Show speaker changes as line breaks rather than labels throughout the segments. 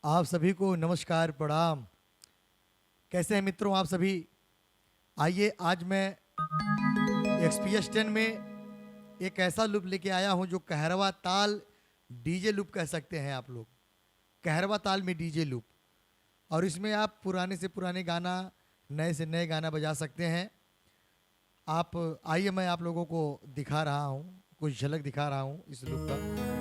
आप सभी को नमस्कार प्रणाम। कैसे हैं मित्रों आप सभी। आइए आज मैं एक्सपीएस 10 में एक ऐसा लूप लेके आया हूं जो कहरवा ताल डीजे लूप कह सकते हैं आप लोग। कहरवा ताल में डीजे लूप, और इसमें आप पुराने से पुराने गाना, नए से नए गाना बजा सकते हैं। आप आइए मैं आप लोगों को दिखा रहा हूं, कुछ झलक दिखा रहा हूं इस लूप का।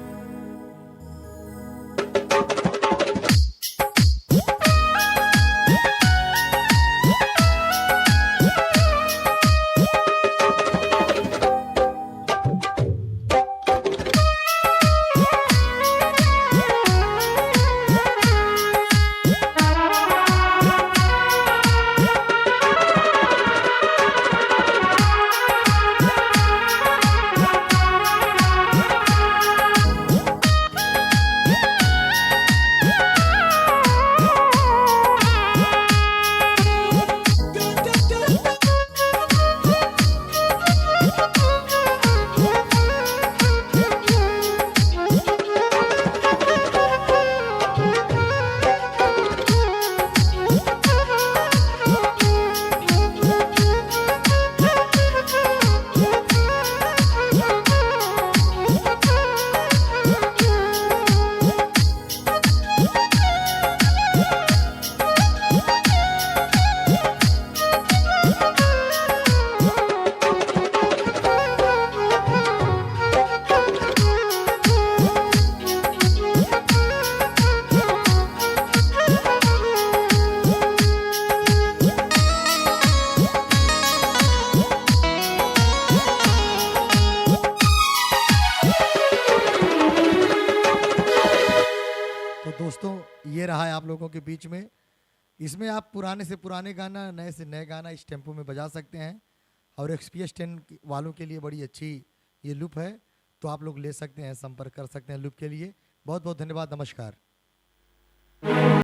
तो दोस्तों, ये रहा है आप लोगों के बीच में। इसमें आप पुराने से पुराने गाना, नए से नए गाना इस टेम्पो में बजा सकते हैं। और एक्सपीएस 10 वालों के लिए बड़ी अच्छी ये लूप है, तो आप लोग ले सकते हैं, संपर्क कर सकते हैं लूप के लिए। बहुत बहुत धन्यवाद, नमस्कार।